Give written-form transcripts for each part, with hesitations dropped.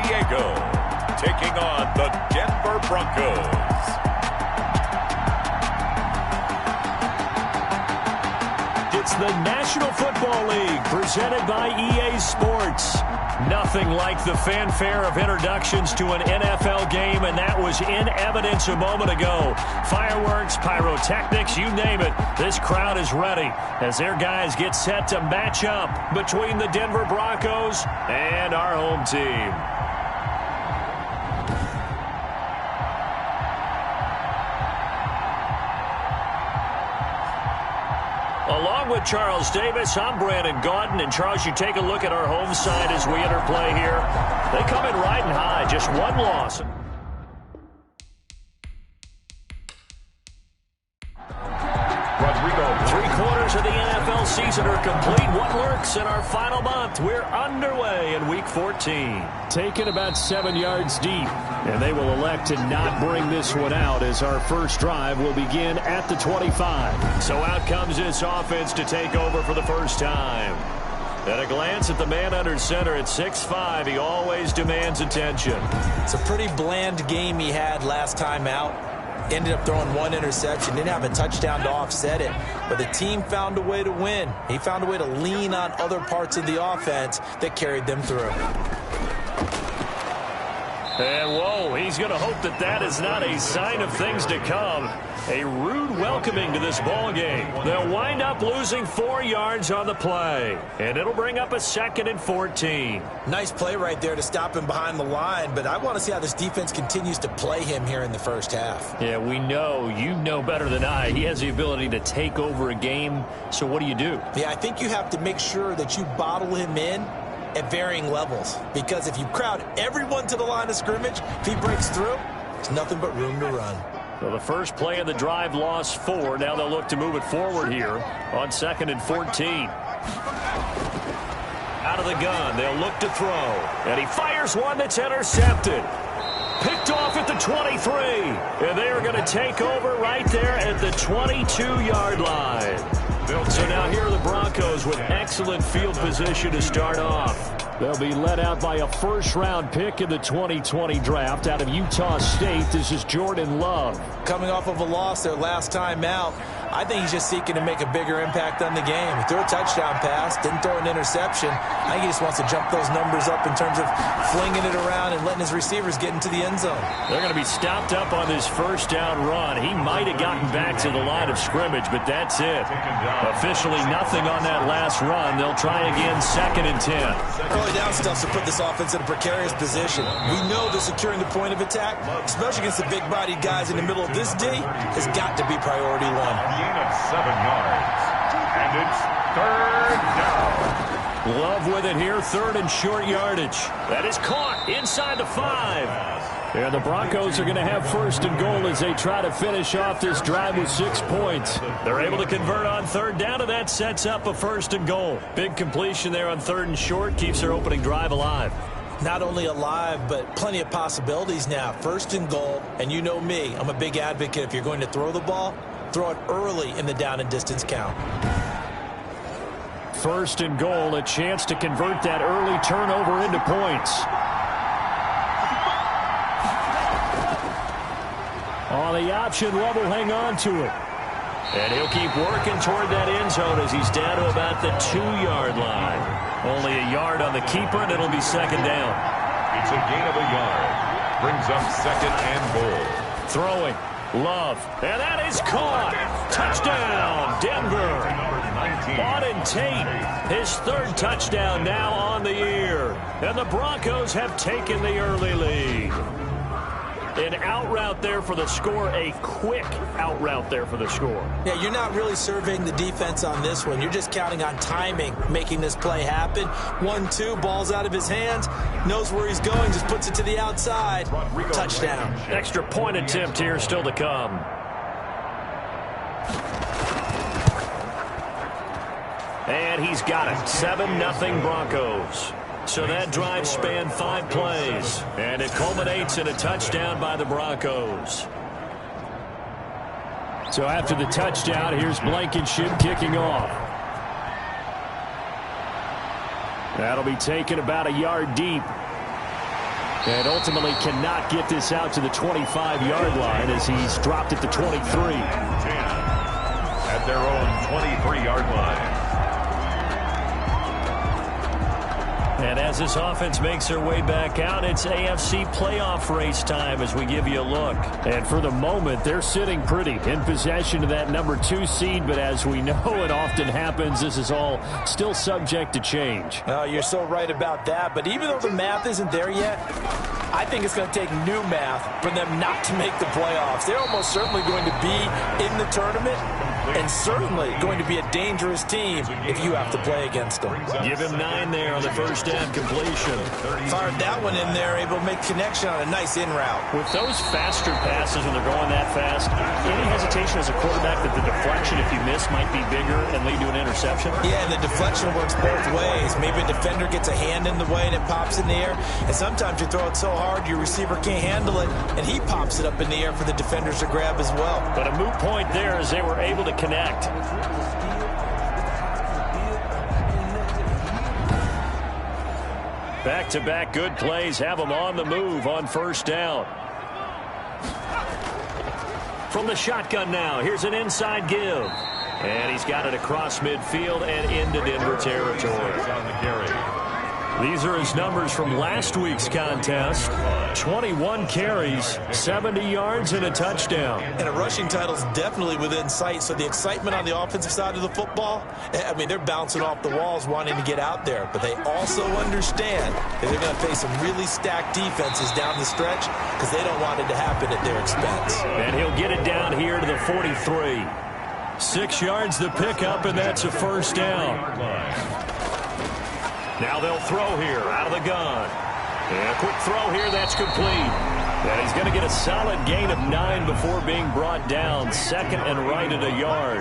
Diego, taking on the Denver Broncos. It's the National Football League presented by EA Sports. Nothing like the fanfare of introductions to an NFL game, and that was in evidence a moment ago. Fireworks, pyrotechnics, you name it. This crowd is ready as their guys get set to match up between the Denver Broncos and our home team. Along with Charles Davis, I'm Brandon Gaudin. And Charles, you take a look at our home side as we interplay here. They come in riding high, just one loss. Three-quarters of the NFL season are complete. What lurks in our final month? We're underway in Week 14. Taken about 7 yards deep, and they will elect to not bring this one out as our first drive will begin at the 25. So out comes this offense to take over for the first time. At a glance at the man under center at 6'5", he always demands attention. It's a pretty bland game he had last time out. Ended up throwing one interception, didn't have a touchdown to offset it, but the team found a way to win. He found a way to lean on other parts of the offense that carried them through. And whoa, he's going to hope that that is not a sign of things to come. A rude welcoming to this ball game. They'll wind up losing 4 yards on the play, and it'll bring up a 2nd and 14. Nice play right there to stop him behind the line, but I want to see how this defense continues to play him here in the first half. Yeah, we know, you know better than I, he has the ability to take over a game, so what do? Yeah, I think you have to make sure that you bottle him in at varying levels, because if you crowd everyone to the line of scrimmage, if he breaks through, there's nothing but room to run. Well, the first play of the drive lost 4. Now they'll look to move it forward here on 2nd and 14. Out of the gun, they'll look to throw. And he fires one that's intercepted. Picked off at the 23. And they are going to take over right there at the 22-yard line. So now here are the Broncos with excellent field position to start off. They'll be led out by a first-round pick in the 2020 draft out of Utah State. This is Jordan Love. Coming off of a loss their last time out, I think he's just seeking to make a bigger impact on the game. He threw a touchdown pass, didn't throw an interception. I think he just wants to jump those numbers up in terms of flinging it around and letting his receivers get into the end zone. They're going to be stopped up on this first down run. He might have gotten back to the line of scrimmage, but that's it. Officially nothing on that last run. They'll try again 2nd and 10. Early down stuff to put this offense in a precarious position. We know that securing the point of attack, especially against the big-bodied guys in the middle of this D, has got to be priority one. Gain of 7 yards, and it's 3rd down. Love with it here, 3rd and short yardage. That is caught inside the 5. And the Broncos are going to have 1st and goal as they try to finish off this drive with 6 points. They're able to convert on 3rd down, and that sets up a 1st and goal. Big completion there on 3rd and short keeps their opening drive alive. Not only alive, but plenty of possibilities now. 1st and goal, and you know me, I'm a big advocate. If you're going to throw the ball, throw it early in the down and distance count. 1st and goal, a chance to convert that early turnover into points. On the option, Love will hang on to it. And he'll keep working toward that end zone as he's down to about the 2-yard line. Only a yard on the keeper, and it'll be 2nd down. It's a gain of a yard. Brings up 2nd and goal. Throwing. Love. And that is caught. Touchdown, Denver. Auden Tate, his 3rd touchdown now on the year. And the Broncos have taken the early lead. An out route there for the score, a quick out route there for the score. Yeah, you're not really surveying the defense on this one. You're just counting on timing, making this play happen. 1-2, ball's out of his hands, knows where he's going, just puts it to the outside. Touchdown. Extra point attempt here still to come. And he's got it. 7-0 Broncos. So that drive spanned 5 plays, and it culminates in a touchdown by the Broncos. So after the touchdown, here's Blankenship kicking off. That'll be taken about a yard deep. And ultimately cannot get this out to the 25-yard line as he's dropped at the 23. 10 at their own 23-yard line. And as this offense makes their way back out, it's AFC playoff race time as we give you a look. And for the moment, they're sitting pretty in possession of that number 2 seed. But as we know, it often happens, this is all still subject to change. Oh, you're so right about that. But even though the math isn't there yet, I think it's going to take new math for them not to make the playoffs. They're almost certainly going to be in the tournament and certainly going to be a dangerous team if you have to play against them. Give him 9 there on the first down completion. Fired that one in there, able to make connection on a nice in route. With those faster passes when they're going that fast, any hesitation as a quarterback that the deflection, if you miss, might be bigger and lead to an interception? Yeah, and the deflection works both ways. Maybe a defender gets a hand in the way and it pops in the air, and sometimes you throw it so hard your receiver can't handle it, and he pops it up in the air for the defenders to grab as well. But a moot point there as they were able to connect. Back-to-back good plays have them on the move on first down. From the shotgun now, here's an inside give. And he's got it across midfield and into Denver territory. On the carry. These are his numbers from last week's contest. 21 carries, 70 yards, and a touchdown. And a rushing title's definitely within sight, so the excitement on the offensive side of the football, I mean, they're bouncing off the walls wanting to get out there, but they also understand that they're going to face some really stacked defenses down the stretch because they don't want it to happen at their expense. And he'll get it down here to the 43. 6 yards the pickup, and that's a first down. Now they'll throw here out of the gun. And a quick throw here, that's complete. And he's going to get a solid gain of 9 before being brought down. Second and right at a yard.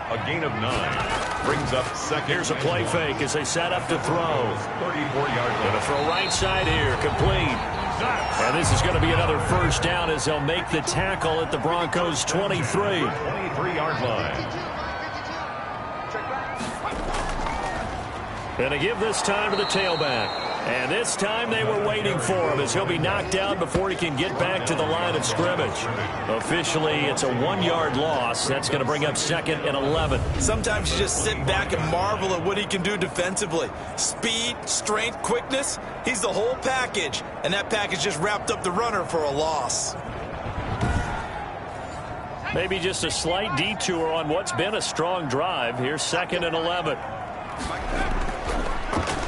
A gain of 9 brings up second. Here's a play fake as they set up to throw. 34-yard line. Going to throw right side here, complete. And this is going to be another first down as they'll make the tackle at the Broncos' 23. 23-yard line. Going to give this time to the tailback. And this time they were waiting for him as he'll be knocked down before he can get back to the line of scrimmage. Officially, it's a 1-yard loss. That's going to bring up second and 11. Sometimes you just sit back and marvel at what he can do defensively. Speed, strength, quickness, he's the whole package. And that package just wrapped up the runner for a loss. Maybe just a slight detour on what's been a strong drive. Here's second and 11.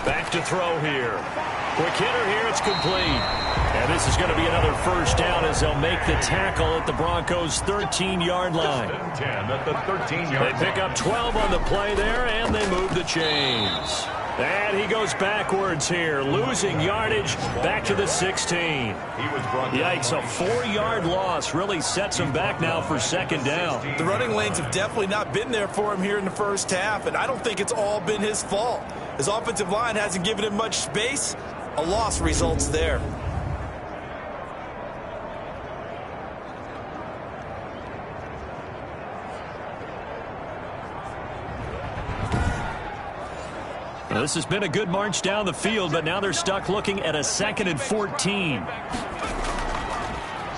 Back to throw here. Quick hitter here, it's complete. And this is going to be another first down as they'll make the tackle at the Broncos' 13-yard line. 10 at the 13-yard They pick up 12 on the play there, and they move the chains. And he goes backwards here, losing yardage back to the 16. Yikes, a 4-yard loss really sets him back now for second down. The running lanes have definitely not been there for him here in the first half, and I don't think it's all been his fault. His offensive line hasn't given him much space. A loss results there. Now, this has been a good march down the field, but now they're stuck looking at a 2nd and 14.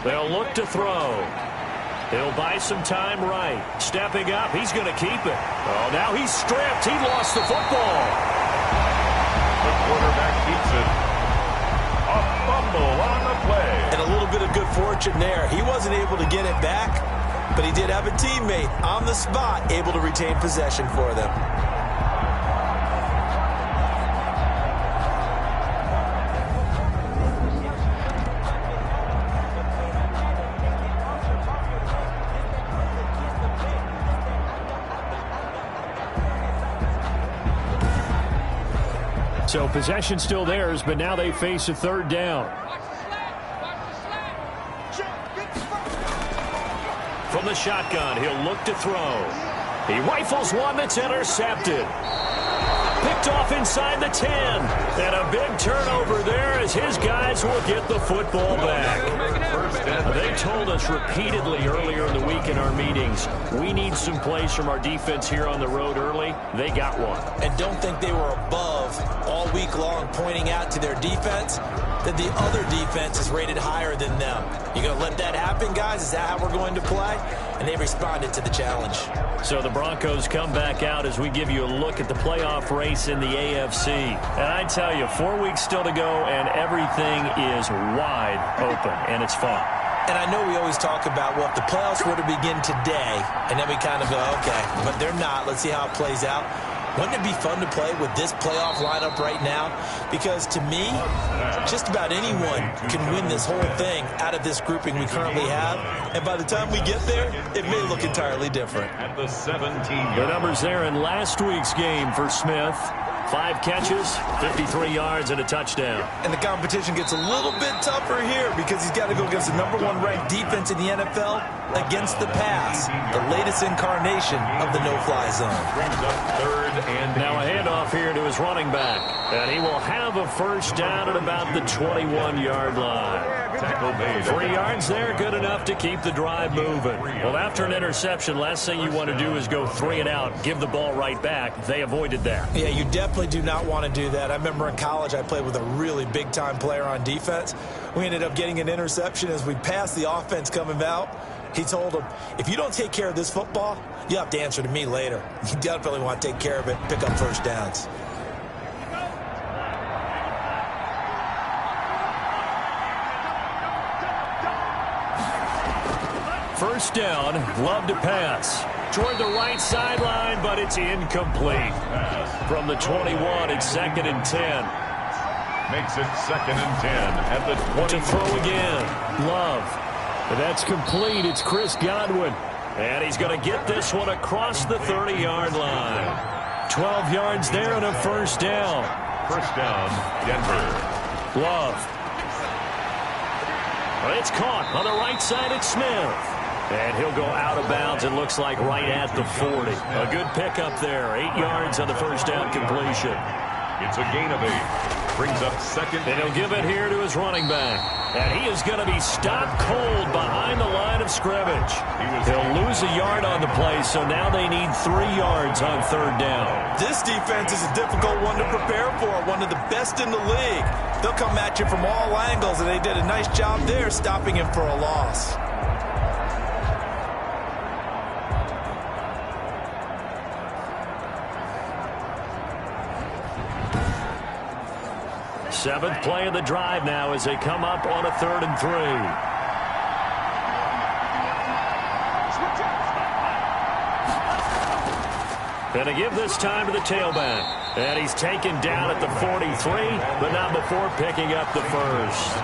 They'll look to throw. He'll buy some time right. Stepping up, he's going to keep it. Oh, now he's stripped. He lost the football. The quarterback keeps it. A fumble on the play. And a little bit of good fortune there. He wasn't able to get it back, but he did have a teammate on the spot able to retain possession for them. So possession still theirs, but now they face a third down. From the shotgun, he'll look to throw. He rifles one that's intercepted. Picked off inside the 10. And a big turnover there as his guys will get the football back. They told us repeatedly earlier in the week in our meetings, we need some plays from our defense here on the road early. They got one. And don't think they were above all week long pointing out to their defense. that the other defense is rated higher than them. You going to let that happen, guys? Is that how we're going to play? And they responded to the challenge. So the Broncos come back out as we give you a look at the playoff race in the AFC. And I tell you, 4 weeks still to go, and everything is wide open, and it's fun. And I know we always talk about, well, if the playoffs were to begin today, and then we kind of go, okay, but they're not. Let's see how it plays out. Wouldn't it be fun to play with this playoff lineup right now? Because to me, just about anyone can win this whole thing out of this grouping we currently have. And by the time we get there, it may look entirely different. At the 17. The numbers there in last week's game for Smith. 5 catches, 53 yards, and a touchdown. And the competition gets a little bit tougher here because he's got to go against the #1 ranked defense in the NFL against the pass, the latest incarnation of the no-fly zone. Brings up 3rd and now a handoff here to his running back, and he will have a first down at about the 21-yard line. tackle made. 3 yards there, good enough to keep the drive moving. Well, after an interception, last thing you want to do is go 3 and out, give the ball right back. They avoided that. Yeah, you definitely do not want to do that. I remember in college I played with a really big-time player on defense. We ended up getting an interception as we passed the offense coming out. He told him, if you don't take care of this football, you have to answer to me later. You definitely want to take care of it, pick up first downs. First down, Love to pass. Toward the right sideline, but it's incomplete. From the 21, it's 2nd and 10. Makes it 2nd and 10 at the 20. To throw again, Love. That's complete. It's Chris Godwin. And he's going to get this one across the 30-yard line. 12 yards there and a first down. First down, Denver. Love. It's caught on the right side. It's Smith. And he'll go out of bounds, it looks like, right at the 40. A good pickup there. 8 yards on the first down completion. It's a gain of 8. Brings up 2nd. And he'll give it here to his running back. And he is going to be stopped cold behind the line of scrimmage. He'll lose a yard on the play, so now they need 3 yards on 3rd down. This defense is a difficult one to prepare for, one of the best in the league. They'll come at you from all angles, and they did a nice job there stopping him for a loss. Seventh play of the drive now as they come up on a 3rd and 3. And to give this time to the tailback. And he's taken down at the 43, but not before picking up the first.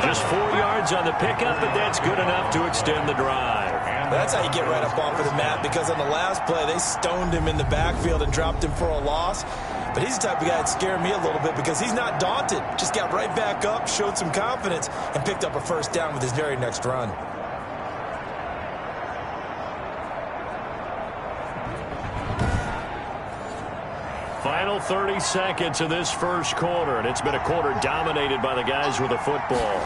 Just 4 yards on the pickup, but that's good enough to extend the drive. That's how you get right up off of the mat, because on the last play, they stoned him in the backfield and dropped him for a loss. But he's the type of guy that scared me a little bit because he's not daunted. Just got right back up, showed some confidence, and picked up a first down with his very next run. Final 30 seconds of this first quarter, and it's been a quarter dominated by the guys with the football.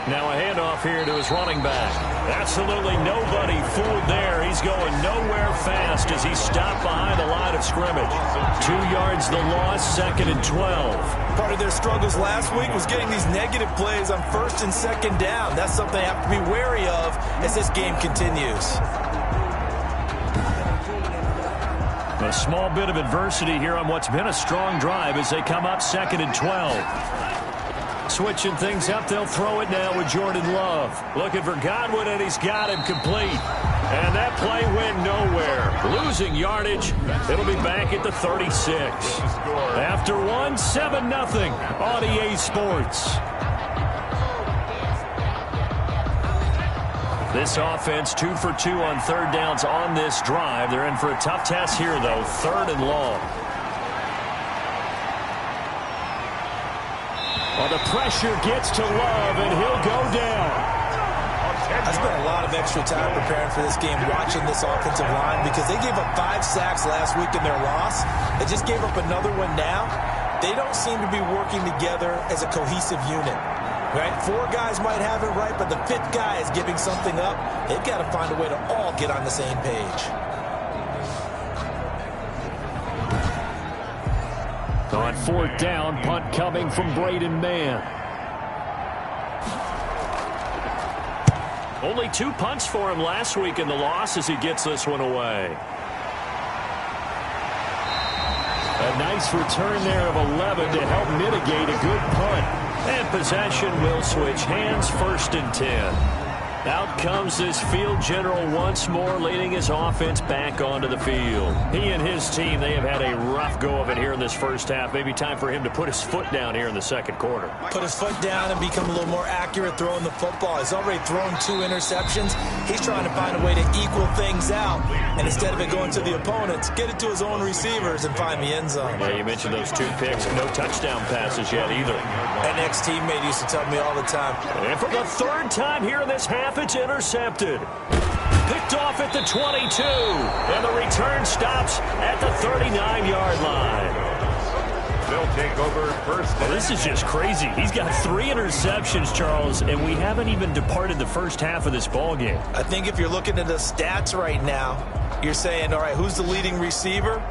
Now a handoff here to his running back. Absolutely nobody fooled there. He's going nowhere fast as he's stopped behind the line of scrimmage. 2 yards the loss, 2nd and 12. Part of their struggles last week was getting these negative plays on 1st and 2nd down. That's something they have to be wary of as this game continues. A small bit of adversity here on what's been a strong drive as they come up 2nd and 12. Switching things up, they'll throw it now with Jordan Love. Looking for Godwin, and he's got him complete. And that play went nowhere. Losing yardage. It'll be back at the 36. After one, 7-0 on EA Sports. This offense 2 for 2 on 3rd downs on this drive. They're in for a tough task here, though. 3rd and long. Well, the pressure gets to Love, and he'll go down. I spent a lot of extra time preparing for this game, watching this offensive line, because they gave up 5 sacks last week in their loss. They just gave up another one now. They don't seem to be working together as a cohesive unit. Right? 4 guys might have it right, but the 5th guy is giving something up. They've got to find a way to all get on the same page. On fourth down, punt coming from Braden Mann. Only 2 punts for him last week in the loss as he gets this one away. A nice return there of 11 to help mitigate a good punt. And possession will switch hands, 1st and 10. Out comes this field general once more, leading his offense back onto the field. He and his team, they have had a rough go of it here in this first half. Maybe time for him to put his foot down here in the second quarter. Put his foot down and become a little more accurate throwing the football. He's already thrown 2 interceptions. He's trying to find a way to equal things out. And instead of it going to the opponents, get it to his own receivers and find the end zone. Yeah, you mentioned those 2 picks. No touchdown passes yet either. An ex-teammate used to tell me all the time. And for the 3rd time here in this half, it's intercepted. Picked off at the 22. And the return stops at the 39-yard line. They'll take over first. Well, this is just crazy. He's got 3 interceptions, Charles, and we haven't even departed the first half of this ballgame. I think if you're looking at the stats right now, you're saying, all right, who's the leading receiver?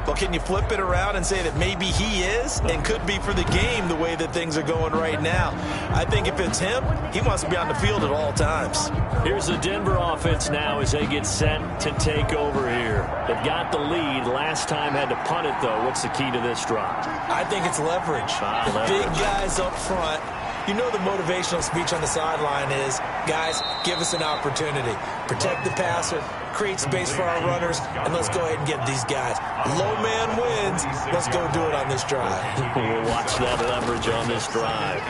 Well, can you flip it around and say that maybe he is and could be for the game the way that things are going right now? I think if it's him, he wants to be on the field at all times. Here's the Denver offense now as they get set to take over here. They've got the lead. Last time had to punt it, though. What's the key to this drive? I think it's leverage. The big guys up front. You know the motivational speech on the sideline is, guys, give us an opportunity. Protect the passer, create space for our runners, and let's go ahead and get these guys. Low man wins. Let's go do it on this drive. We'll watch that leverage on this drive.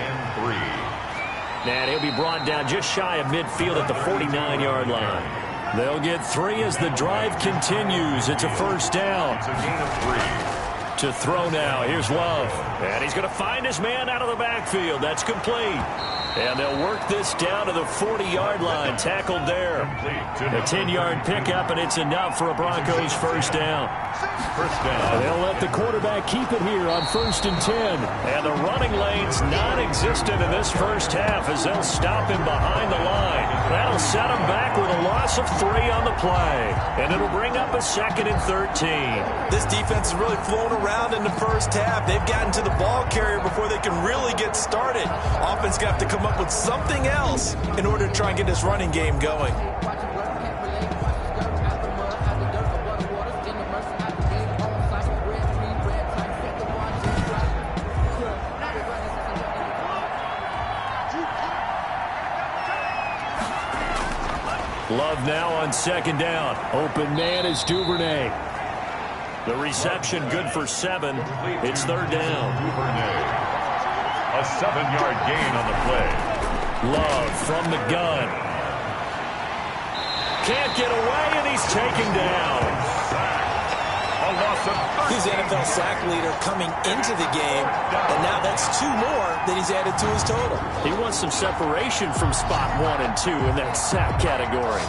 And he'll be brought down just shy of midfield at the 49-yard line. They'll get 3 as the drive continues. It's a first down. It's a gain of 3. To throw now. Here's Love. And he's going to find his man out of the backfield. That's complete. And they'll work this down to the 40-yard line. Tackled there. A 10-yard pickup, and it's enough for a Broncos first down. They'll let the quarterback keep it here on 1st and 10. And the running lane's non-existent in this first half as they'll stop him behind the line. That'll set him back with a loss of 3 on the play. And it'll bring up a 2nd and 13. This defense has really flown around in the first half. They've gotten to the ball carrier before they can really get started. Offense going to have to come up with something else in order to try and get this running game going. Love now on 2nd down. Open man is Duvernay. The reception good for 7. It's 3rd down. Duvernay. A 7-yard gain on the play. Love from the gun. Can't get away, and he's taken down. A loss of 13. He's the NFL sack leader coming into the game, and now that's 2 more that he's added to his total. He wants some separation from spot 1 and 2 in that sack category.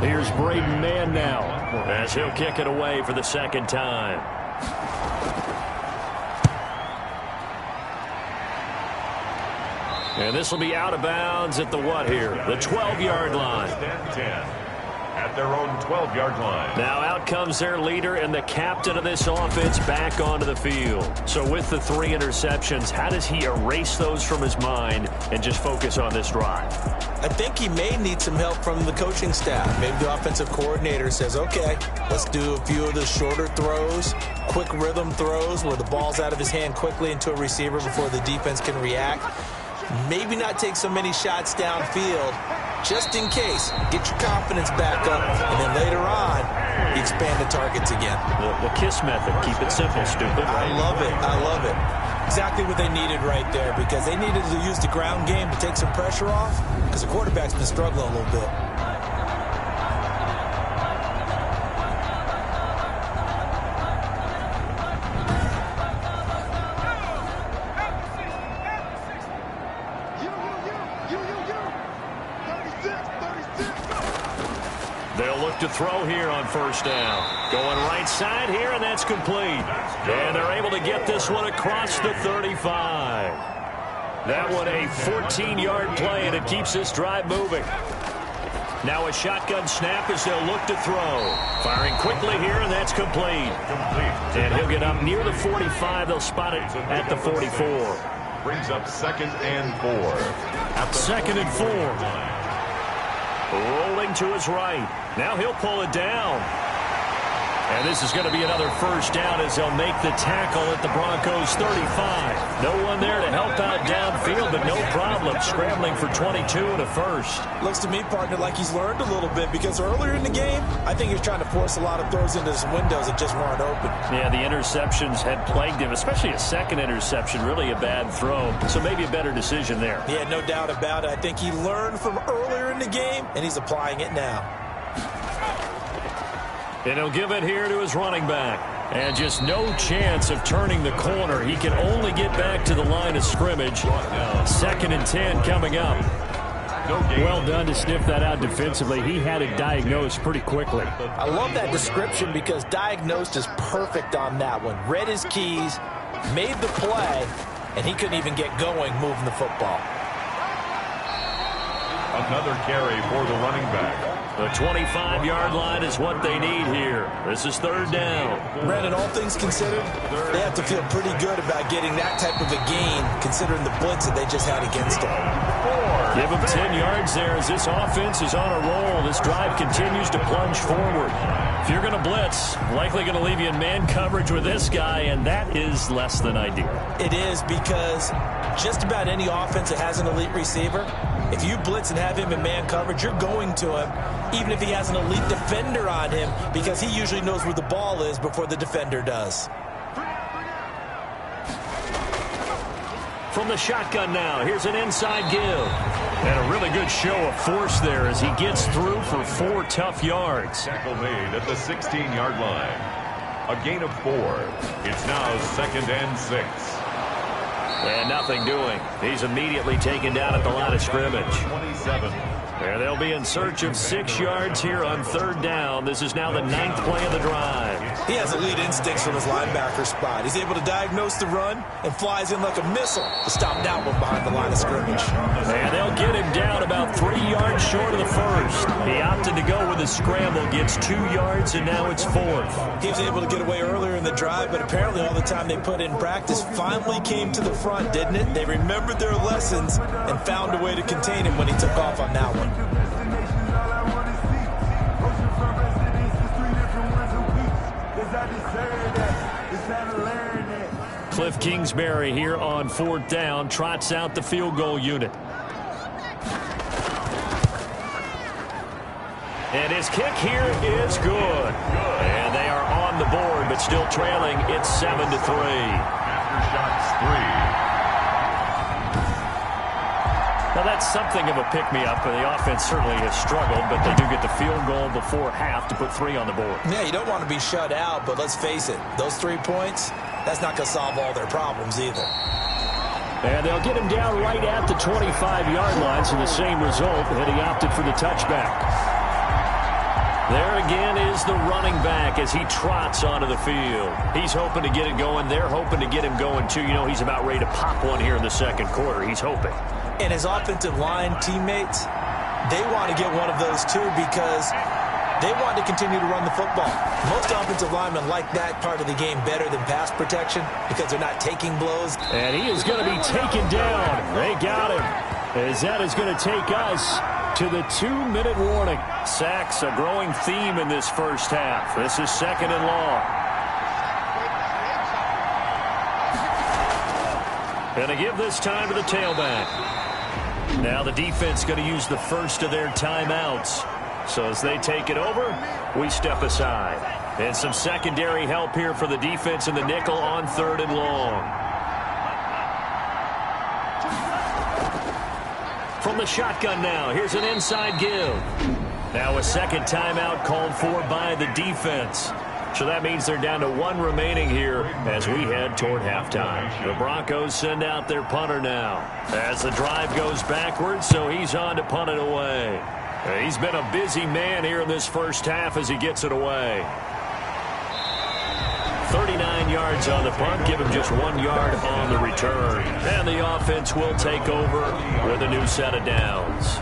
Here's Braden Mann now as he'll kick it away for the 2nd time. And this will be out of bounds at the what here? The 12-yard line. 10 at their own 12-yard line. Now out comes their leader and the captain of this offense back onto the field. So with the 3 interceptions, how does he erase those from his mind and just focus on this drive? I think he may need some help from the coaching staff. Maybe the offensive coordinator says, okay, let's do a few of the shorter throws, quick rhythm throws where the ball's out of his hand quickly into a receiver before the defense can react. Maybe not take so many shots downfield, just in case. Get your confidence back up, and then later on, you expand the targets again. The KISS method. Keep it simple, stupid. I love it. I love it. Exactly what they needed right there, because they needed to use the ground game to take some pressure off, because the quarterback's been struggling a little bit. They'll look to throw here on 1st down. Going right side here, and that's complete. And they're able to get this one across the 35. That one a 14-yard play, and it keeps this drive moving. Now a shotgun snap as they'll look to throw. Firing quickly here, and that's complete. And he'll get up near the 45. They'll spot it at the 44. Brings up 2nd and 4. At the 2nd and 4. Rolling to his right. Now he'll pull it down. And this is going to be another first down as they'll make the tackle at the Broncos 35. No one there to help out downfield, but no problem scrambling for 22 and a first. Looks to me, partner, like he's learned a little bit because earlier in the game, I think he was trying to force a lot of throws into some windows that just weren't open. Yeah, the interceptions had plagued him, especially a second interception, really a bad throw. So maybe a better decision there. Yeah, no doubt about it. I think he learned from earlier in the game, and he's applying it now. And he'll give it here to his running back. And just no chance of turning the corner. He can only get back to the line of scrimmage. 2nd and 10 coming up. Well done to sniff that out defensively. He had it diagnosed pretty quickly. I love that description because diagnosed is perfect on that one. Read his keys, made the play, and he couldn't even get going moving the football. Another carry for the running back. The 25-yard line is what they need here. This is 3rd down. Brandon, all things considered, they have to feel pretty good about getting that type of a gain considering the blitz that they just had against them. Give them 10 yards there as this offense is on a roll. This drive continues to plunge forward. If you're going to blitz, likely going to leave you in man coverage with this guy, and that is less than ideal. It is because just about any offense that has an elite receiver, if you blitz and have him in man coverage, you're going to him, even if he has an elite defender on him, because he usually knows where the ball is before the defender does. From the shotgun now, here's an inside give. And a really good show of force there as he gets through for 4 tough yards. Tackle made at the 16-yard line. A gain of 4. It's now 2nd and 6. And nothing doing. He's immediately taken down at the line of scrimmage. 27. And they'll be in search of 6 yards here on 3rd down. This is now the 9th play of the drive. He has elite instincts from his linebacker spot. He's able to diagnose the run and flies in like a missile to stop that one behind the line of scrimmage. And they'll get him down about 3 yards short of the first. He opted to go with a scramble, gets 2 yards, and now it's 4th. He was able to get away earlier in the drive, but apparently all the time they put in practice finally came to the front, didn't it? They remembered their lessons and found a way to contain him when he took off on that one. Cliff Kingsbury here on 4th down trots out the field goal unit. And his kick here is good. And they are on the board, but still trailing. It's 7-3. Aftershocks 3. Now, that's something of a pick-me-up. The offense certainly has struggled, but they do get the field goal before half to put 3 on the board. Yeah, you don't want to be shut out, but let's face it, those 3 points, that's not going to solve all their problems either. And they'll get him down right at the 25-yard line, so the same result, and he opted for the touchback. There again is the running back as he trots onto the field. He's hoping to get it going. They're hoping to get him going, too. You know, he's about ready to pop one here in the 2nd quarter. He's hoping. And his offensive line teammates, they want to get one of those, too, because they want to continue to run the football. Most offensive linemen like that part of the game better than pass protection because they're not taking blows. And he is going to be taken down. They got him. As that is going to take us to the 2-minute warning. Sacks, a growing theme in this first half. This is 2nd and long. Going to give this time to the tailback. Now the defense going to use the first of their timeouts. So as they take it over, we step aside. And some secondary help here for the defense in the nickel on 3rd and long. From the shotgun now, here's an inside give. Now a second timeout called for by the defense. So that means they're down to 1 remaining here as we head toward halftime. The Broncos send out their punter now as the drive goes backwards, so he's on to punt it away. He's been a busy man here in this first half as he gets it away. 39 yards on the punt, give him just 1 yard on the return. And the offense will take over with a new set of downs.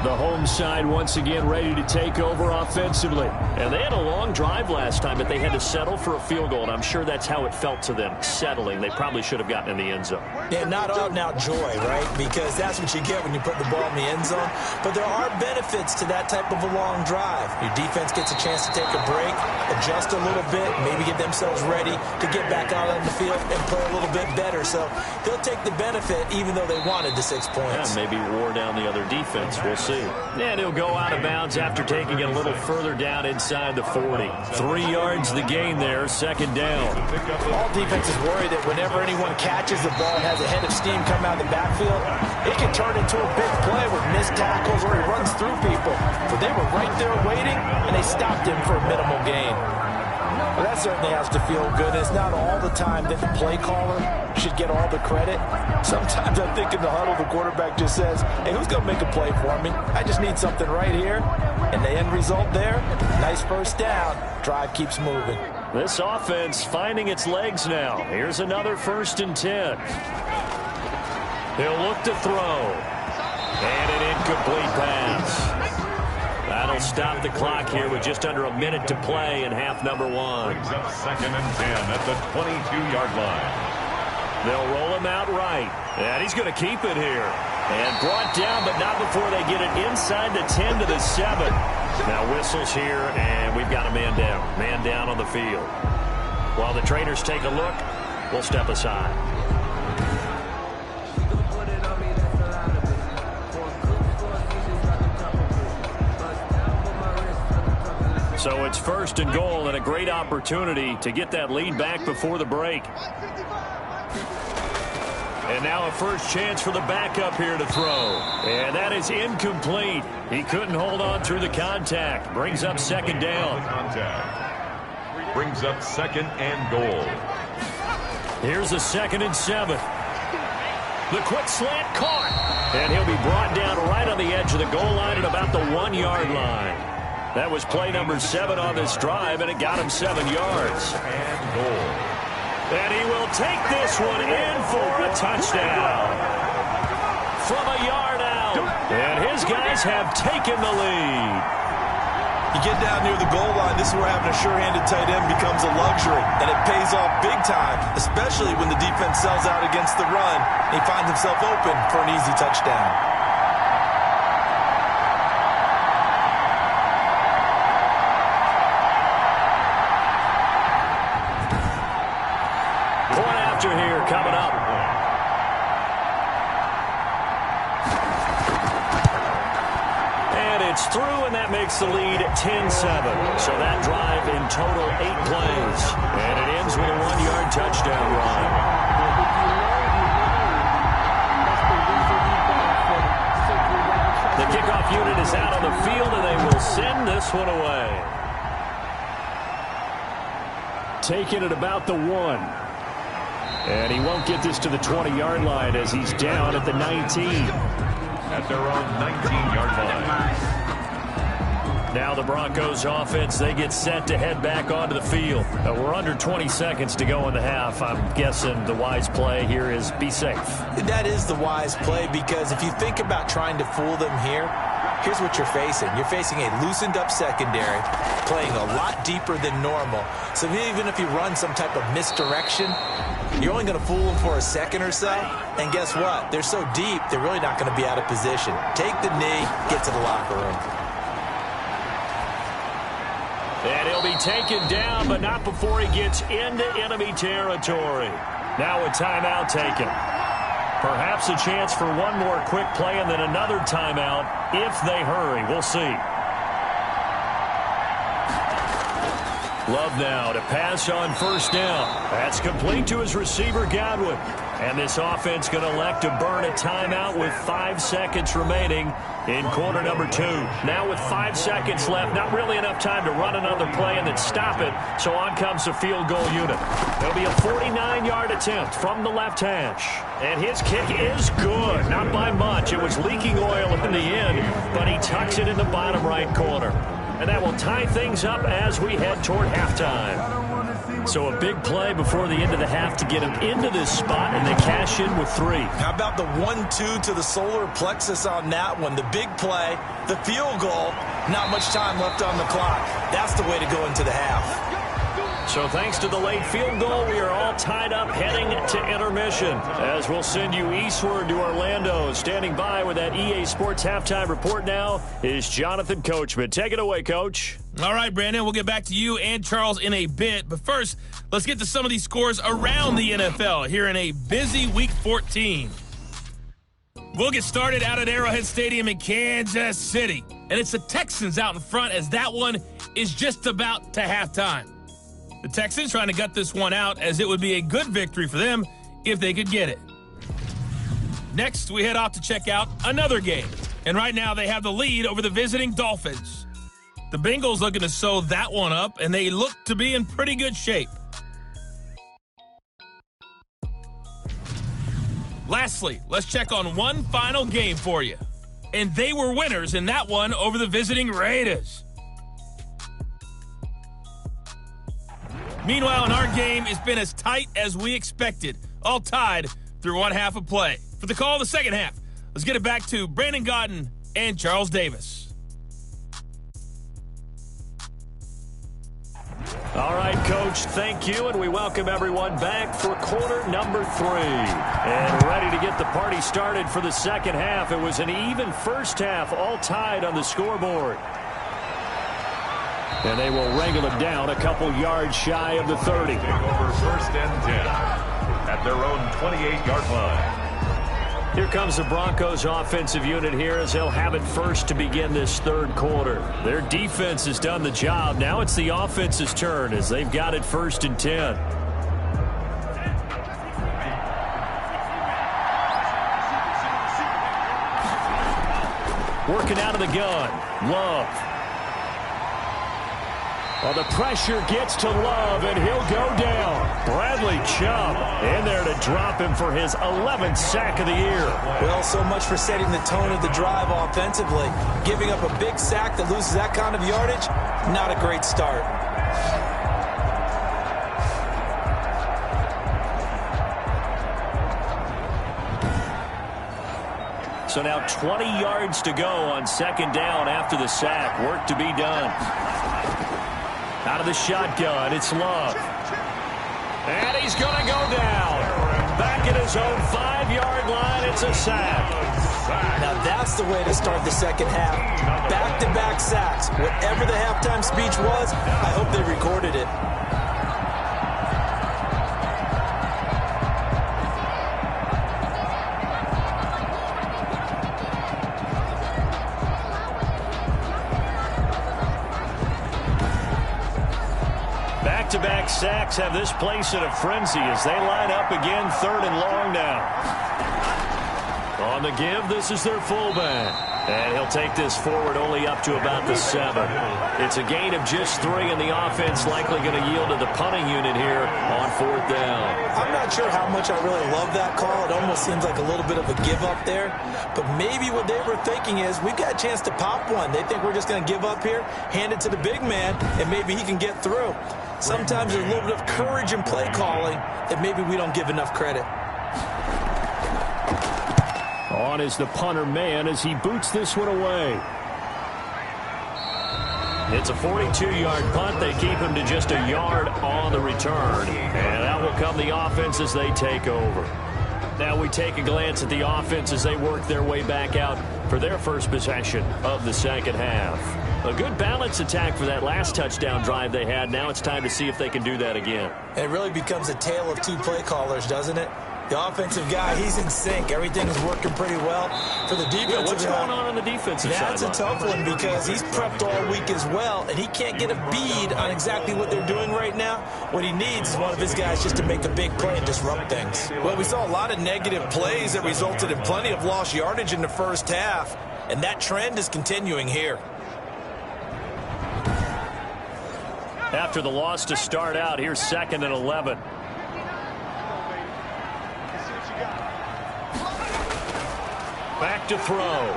The home side once again ready to take over offensively. And they had a long drive last time, but they had to settle for a field goal, and I'm sure that's how it felt to them, settling. They probably should have gotten in the end zone. Yeah, not out-and-out joy, right? Because that's what you get when you put the ball in the end zone. But there are benefits to that type of a long drive. Your defense gets a chance to take a break, adjust a little bit, maybe get themselves ready to get back out on the field and play a little bit better. So they'll take the benefit even though they wanted the 6 points. Yeah, maybe wore down the other defense. We'll see. And he'll go out of bounds after taking it a little further down inside the 40. 3 yards the gain there, second down. All defenses worry that whenever anyone catches the ball and has a head of steam come out of the backfield, it can turn into a big play with missed tackles or he runs through people. But they were right there waiting, and they stopped him for a minimal gain. Well, that certainly has to feel good. It's not all the time that the play caller should get all the credit. Sometimes I think in the huddle, the quarterback just says, hey, who's going to make a play for me? I just need something right here. And the end result there, nice first down. Drive keeps moving. This offense finding its legs now. Here's another 1st and 10. He'll look to throw. And an incomplete pass. That'll stop the clock here with just under a minute to play in half number 1. Brings up 2nd and 10 at the 22-yard line. They'll roll him out right. And he's going to keep it here. And brought down, but not before they get it inside the 10 to the 7. Now whistles here, and we've got a man down. Man down on the field. While the trainers take a look, we'll step aside. So it's 1st and goal and a great opportunity to get that lead back before the break. And now a first chance for the backup here to throw. And that is incomplete. He couldn't hold on through the contact. Brings up 2nd down. Brings up 2nd and goal. Here's a 2nd and 7. The quick slant caught. And he'll be brought down right on the edge of the goal line at about the 1-yard line. That was play number 7 on this drive, and it got him 7 yards. And goal. And he will take this one in for a touchdown. From a yard out. And his guys have taken the lead. You get down near the goal line, this is where having a sure-handed tight end becomes a luxury, and it pays off big time, especially when the defense sells out against the run, and he finds himself open for an easy touchdown. Here coming up. And it's through, and that makes the lead 10-7. So that drive in total 8 plays. And it ends with a 1-yard touchdown run. The kickoff unit is out on the field, and they will send this one away. Taking it about the 1. And he won't get this to the 20-yard line as he's down at the 19. At their own 19-yard line. Now the Broncos offense, they get set to head back onto the field. We're under 20 seconds to go in the half. I'm guessing the wise play here is be safe. That is the wise play, because if you think about trying to fool them here, here's what you're facing. You're facing a loosened-up secondary, playing a lot deeper than normal. So even if you run some type of misdirection, you're only going to fool them for a second or so. And guess what? They're so deep, they're really not going to be out of position. Take the knee, get to the locker room. And he'll be taken down, but not before he gets into enemy territory. Now a timeout taken. Perhaps a chance for one more quick play and then another timeout if they hurry. We'll see. Love now to pass on 1st down. That's complete to his receiver, Godwin. And this offense going to elect to burn a timeout with 5 seconds remaining in quarter number 2. Now with 5 seconds left, not really enough time to run another play and then stop it. So on comes the field goal unit. There'll be a 49-yard attempt from the left hash. And his kick is good. Not by much. It was leaking oil in the end, but he tucks it in the bottom right corner. And that will tie things up as we head toward halftime. So a big play before the end of the half to get them into this spot, and they cash in with 3. How about the 1-2 to the solar plexus on that one? The big play, the field goal, not much time left on the clock. That's the way to go into the half. So thanks to the late field goal, we are all tied up heading to intermission. As we'll send you eastward to Orlando. Standing by with that EA Sports Halftime Report now is Jonathan Coachman. Take it away, Coach. All right, Brandon, we'll get back to you and Charles in a bit. But first, let's get to some of these scores around the NFL here in a busy Week 14. We'll get started out at Arrowhead Stadium in Kansas City. And it's the Texans out in front as that one is just about to halftime. The Texans trying to gut this one out as it would be a good victory for them if they could get it. Next, we head off to check out another game. And right now they have the lead over the visiting Dolphins. The Bengals looking to sew that one up, and they look to be in pretty good shape. Lastly, let's check on one final game for you. And they were winners in that one over the visiting Raiders. Meanwhile, in our game, it's been as tight as we expected, all tied through one half of play. For the call of the second half, let's get it back to Brandon Godden and Charles Davis. All right, Coach, thank you, and we welcome everyone back for quarter number 3. And ready to get the party started for the second half. It was an even first half, all tied on the scoreboard. And they will wrangle it down a couple yards shy of the 30. Over first and 10 at their own 28-yard line. Here comes the Broncos offensive unit here as they'll have it first to begin this third quarter. Their defense has done the job. Now it's the offense's turn as they've got it first and 10. Working out of the gun. Love. Well, the pressure gets to Love, and he'll go down. Bradley Chubb in there to drop him for his 11th sack of the year. Well, so much for setting the tone of the drive offensively. Giving up a big sack that loses that kind of yardage, not a great start. So now 20 yards to go on second down after the sack. Work to be done. Out of the shotgun, it's Love. And he's going to go down. Back at his own 5-yard line, it's a sack. Now that's the way to start the second half. Back-to-back sacks. Whatever the halftime speech was, I hope they recorded it. Back-to-back sacks have this place in a frenzy as they line up again, third and long now. On the give, this is their fullback. And he'll take this forward only up to about the 7. It's a gain of just 3, and the offense likely going to yield to the punting unit here on fourth down. I'm not sure how much I really love that call. It almost seems like a little bit of a give up there. But maybe what they were thinking is, we've got a chance to pop one. They think we're just going to give up here, hand it to the big man, and maybe he can get through. Sometimes there's a little bit of courage in play calling that maybe we don't give enough credit. On is the punter man as he boots this one away. It's a 42-yard punt. They keep him to just a yard on the return. And out will come the offense as they take over. Now we take a glance at the offense as they work their way back out for their first possession of the second half. A good balance attack for that last touchdown drive they had. Now it's time to see if they can do that again. And it really becomes a tale of two play callers, doesn't it? The offensive guy, he's in sync. Everything is working pretty well. For the defensive guy, what's going on the defensive side? That's a tough one because he's prepped all week as well, and he can't get a bead on exactly what they're doing right now. What he needs is one of his guys just to make a big play and disrupt things. Well, we saw a lot of negative plays that resulted in plenty of lost yardage in the first half, and that trend is continuing here. After the loss to start out, here's 2nd and 11. Back to throw.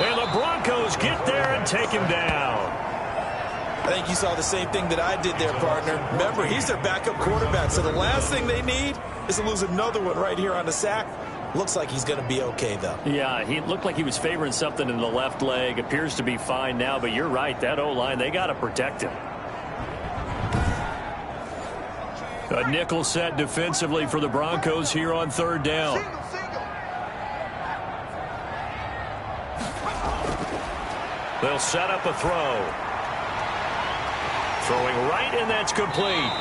And the Broncos get there and take him down. I think you saw the same thing that I did there, partner. Remember, he's their backup quarterback, so the last thing they need is to lose another one right here on the sack. Looks like he's going to be okay, though. Yeah, he looked like he was favoring something in the left leg. Appears to be fine now, but you're right. That O-line, they got to protect him. A nickel set defensively for the Broncos here on third down. They'll set up a throw. Throwing right, and that's complete.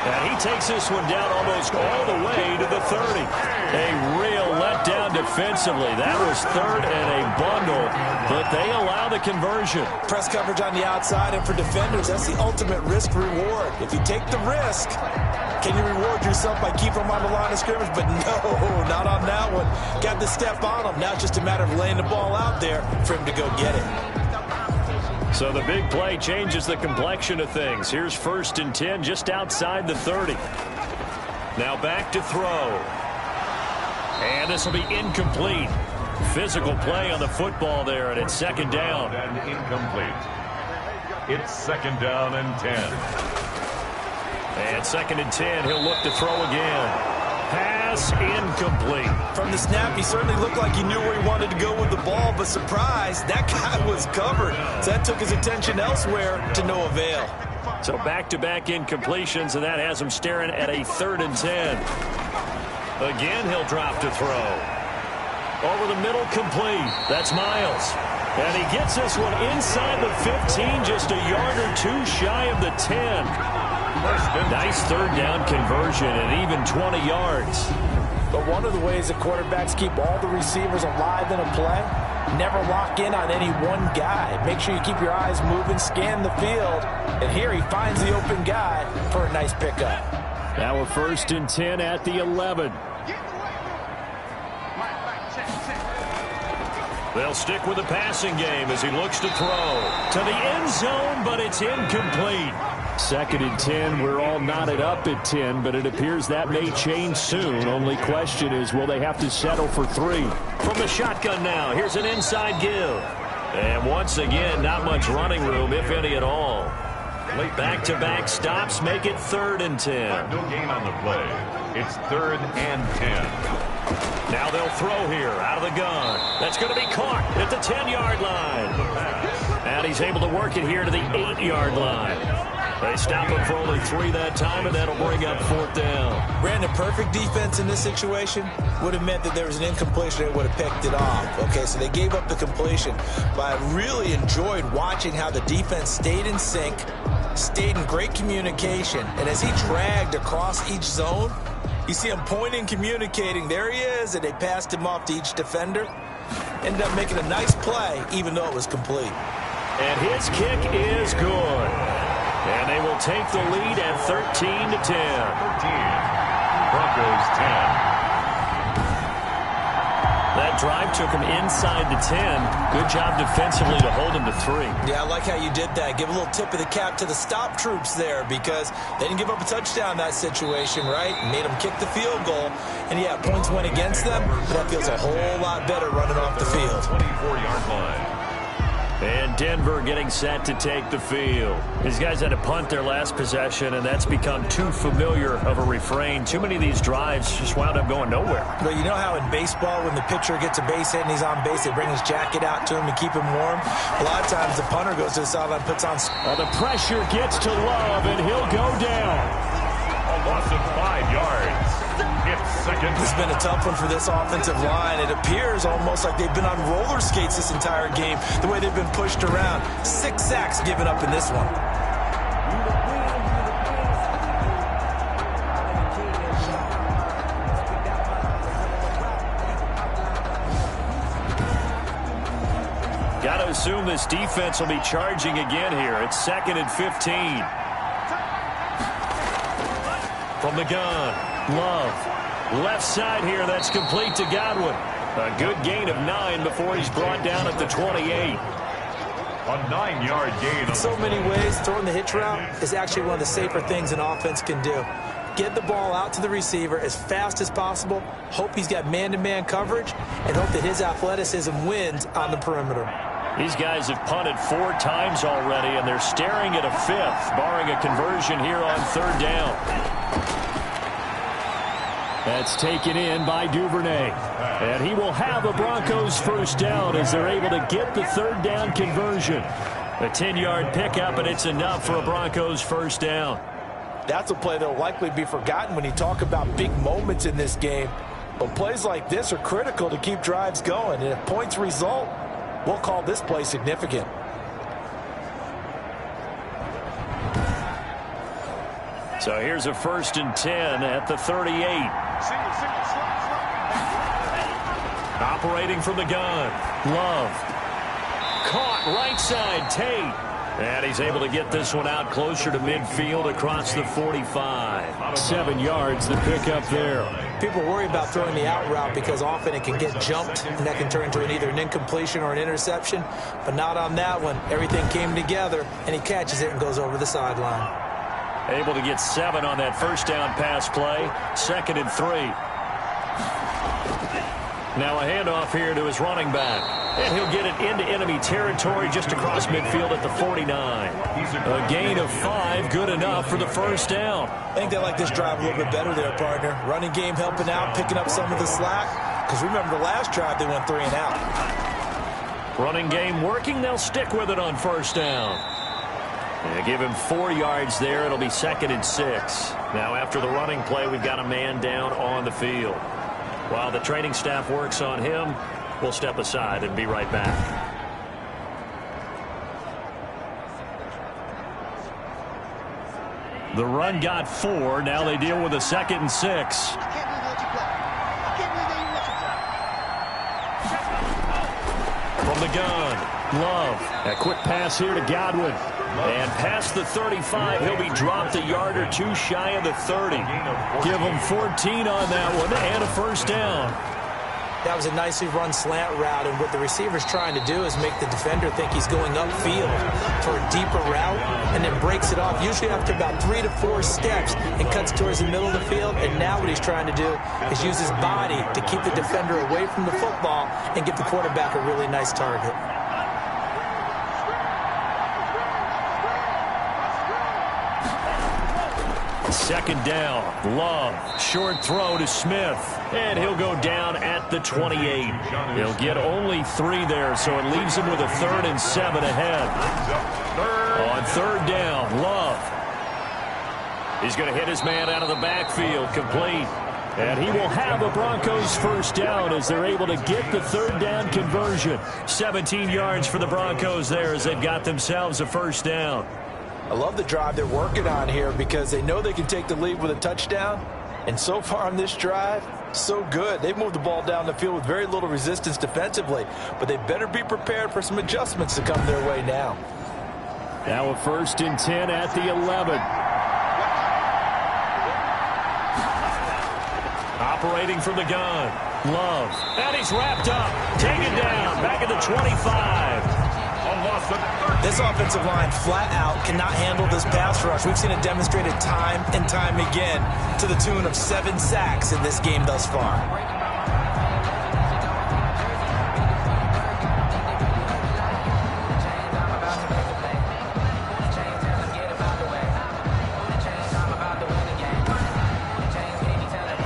And he takes this one down almost all the way to the 30. A real letdown defensively. That was third and a bundle, but they allow the conversion. Press coverage on the outside, and for defenders, that's the ultimate risk-reward. If you take the risk, can you reward yourself by keeping them on the line of scrimmage? But no, not on that one. Got the step on him. Now it's just a matter of laying the ball out there for him to go get it. So the big play changes the complexion of things. Here's 1st and 10 just outside the 30. Now back to throw. And this will be incomplete. Physical play on the football there, and it's 2nd down. And incomplete. It's 2nd down and 10. And 2nd and 10, he'll look to throw again. Pass incomplete. From the snap, he certainly looked like he knew where he wanted to go with the ball, but surprise, that guy was covered. So that took his attention elsewhere to no avail. So back-to-back incompletions, and that has him staring at a 3rd and 10. Again, he'll drop to throw. Over the middle, complete. That's Miles. And he gets this one inside the 15, just a yard or two shy of the 10. Nice 3rd down conversion and even 20 yards. But one of the ways that quarterbacks keep all the receivers alive in a play, never lock in on any one guy. Make sure you keep your eyes moving, scan the field, and here he finds the open guy for a nice pickup. Now a 1st and 10 at the 11. They'll stick with the passing game as he looks to throw to the end zone, but it's incomplete. 2nd and 10, we're all knotted up at 10, but it appears that may change soon. Only question is, will they have to settle for 3? From the shotgun now, here's an inside give. And once again, not much running room, if any at all. Back-to-back stops make it 3rd and 10. No gain on the play. It's 3rd and 10. Now they'll throw here out of the gun. That's going to be caught at the 10-yard line. And he's able to work it here to the 8-yard line. They stop him for only 3 that time, and that'll bring up 4th down. Brandon, perfect defense in this situation would have meant that there was an incompletion and would have picked it off. Okay, so they gave up the completion. But I really enjoyed watching how the defense stayed in sync, stayed in great communication, and as he dragged across each zone, you see him pointing, communicating. There he is, and they passed him off to each defender. Ended up making a nice play, even though it was complete. And his kick is good. And they will take the lead at 13 to 10. 13. Broncos 10. That drive took him inside the 10. Good job defensively to hold him to 3. Yeah, I like how you did that. Give a little tip of the cap to the stop troops there because they didn't give up a touchdown in that situation, right? Made them kick the field goal. And, yeah, points went against them, but that feels a whole lot better running off the field. 24-yard line. And Denver getting set to take the field. These guys had to punt their last possession, and that's become too familiar of a refrain. Too many of these drives just wound up going nowhere. Well, you know how in baseball when the pitcher gets a base hit and he's on base, they bring his jacket out to him to keep him warm? A lot of times the punter goes to the sideline, puts on... The pressure gets to Love, and he'll go down. A loss of 5 yards. It's 2nd. This has been a tough one for this offensive line. It appears almost like they've been on roller skates this entire game, the way they've been pushed around. 6 sacks given up in this one. Got to assume this defense will be charging again here. It's 2nd and 15. From the gun, Love. Left side here, that's complete to Godwin. A good gain of 9 before he's brought down at the 28. A 9-yard gain. In so many ways, throwing the hitch route is actually one of the safer things an offense can do. Get the ball out to the receiver as fast as possible. Hope he's got man-to-man coverage, and hope that his athleticism wins on the perimeter. These guys have punted 4 times already, and they're staring at a 5th, barring a conversion here on 3rd down. That's taken in by Duvernay. And he will have a Broncos first down as they're able to get the 3rd down conversion. A 10-yard pickup, and it's enough for a Broncos first down. That's a play that will likely be forgotten when you talk about big moments in this game. But plays like this are critical to keep drives going. And if points result, we'll call this play significant. So here's a 1st and 10 at the 38. Operating from the gun. Love. Caught right side, Tate. And he's able to get this one out closer to midfield across the 45. 7 yards, the pickup there. People worry about throwing the out route because often it can get jumped, and that can turn into either an incompletion or an interception. But not on that one. Everything came together, and he catches it and goes over the sideline. Able to get 7 on that first down pass play. 2nd and 3. Now a handoff here to his running back. And he'll get it into enemy territory just across midfield at the 49. A gain of 5, good enough for the first down. I think they like this drive a little bit better there, partner. Running game helping out, picking up some of the slack. Because remember the last drive, they went 3 and out. Running game working, they'll stick with it on first down. And give him 4 yards there. It'll be 2nd and 6. Now after the running play, we've got a man down on the field. While the training staff works on him, we'll step aside and be right back. The run got 4. Now they deal with a 2nd and 6. From the gun, Love. A quick pass here to Godwin. And past the 35, he'll be dropped a yard or 2 shy of the 30. Give him 14 on that one and a first down. That was a nicely run slant route, and what the receiver's trying to do is make the defender think he's going upfield for a deeper route and then breaks it off, usually after about 3 to 4 steps, and cuts towards the middle of the field. And now what he's trying to do is use his body to keep the defender away from the football and give the quarterback a really nice target. Second down, Love, short throw to Smith, and he'll go down at the 28. He'll get only 3 there, so it leaves him with a 3rd and 7 ahead. On 3rd down, Love. He's going to hit his man out of the backfield, complete. And he will have a Broncos first down as they're able to get the 3rd down conversion. 17 yards for the Broncos there as they've got themselves a first down. I love the drive they're working on here because they know they can take the lead with a touchdown. And so far on this drive, so good. They've moved the ball down the field with very little resistance defensively. But they better be prepared for some adjustments to come their way now. Now a 1st and 10 at the 11. Operating from the gun. Love. And he's wrapped up. Taken down. Back at the 25. This offensive line flat out cannot handle this pass rush. We've seen it demonstrated time and time again to the tune of 7 sacks in this game thus far.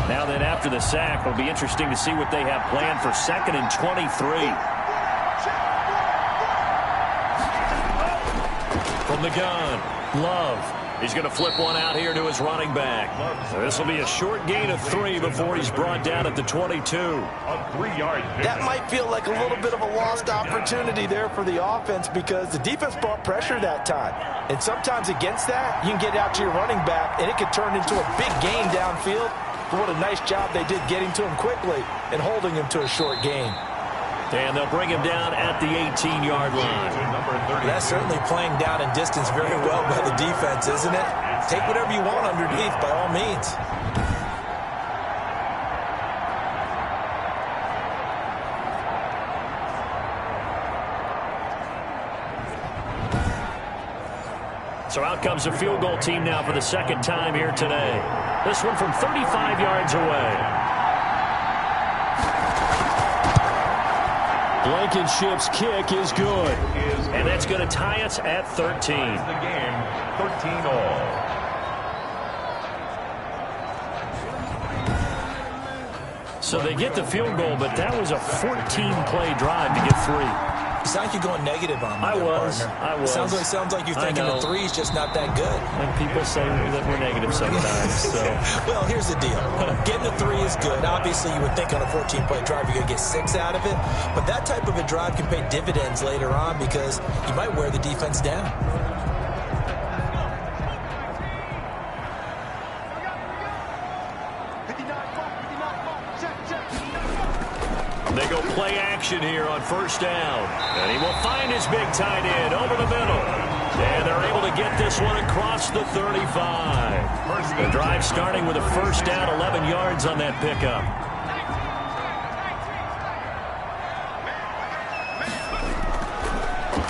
Now then, after the sack, it'll be interesting to see what they have planned for 2nd and 23. From the gun, Love. He's going to flip one out here to his running back. So this will be a short gain of 3 before he's brought down at the 22. That might feel like a little bit of a lost opportunity there for the offense because the defense brought pressure that time. And sometimes against that, you can get out to your running back, and it could turn into a big gain downfield. But what a nice job they did getting to him quickly and holding him to a short gain. And they'll bring him down at the 18-yard line. That's certainly playing down in distance very well by the defense, isn't it? Take whatever you want underneath, by all means. So out comes the field goal team now for the 2nd time here today. This one from 35 yards away. Blankenship's kick is good. And that's going to tie us at 13. The game, 13 all. So they get the field goal, but that was a 14-play drive to get 3. You sound like you're going negative on me. I was. Sounds like you're thinking the 3's just not that good. And people say that we're negative sometimes. So. Well, here's the deal. Getting the 3 is good. Obviously, you would think on a 14-play drive you're going to get 6 out of it. But that type of a drive can pay dividends later on because you might wear the defense down. They go play action here on first down. And he will find his big tight end over the middle. And they're able to get this one across the 35. The drive starting with a first down, 11 yards on that pickup.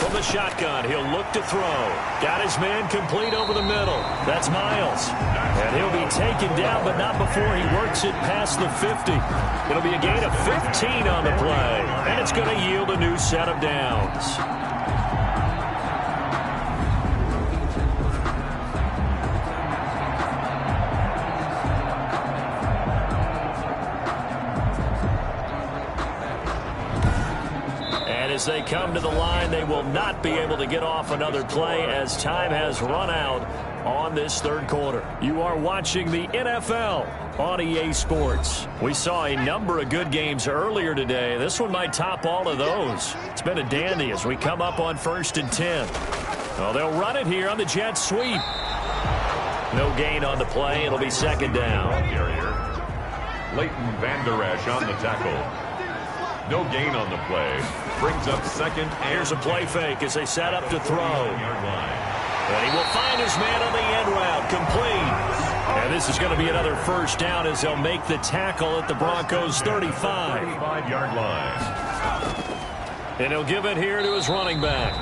From the shotgun, he'll look to throw. Got his man complete over the middle. That's Miles. And he'll be taken down, but not before he works it past the 50. It'll be a gain of 15 on the play. And it's going to yield a new set of downs. As they come to the line, they will not be able to get off another play as time has run out on this third quarter. You are watching the NFL on EA Sports. We saw a number of good games earlier today. This one might top all of those. It's been a dandy as we come up on 1st and 10. Well, they'll run it here on the jet sweep. No gain on the play. It'll be second down. Leighton Vander Esch on the tackle. No gain on the play. Brings up second. Here's a play fake as they set up to throw. And he will find his man on the end route. Complete. And this is going to be another first down as they'll make the tackle at the Broncos' 35. 35-yard line. And he'll give it here to his running back.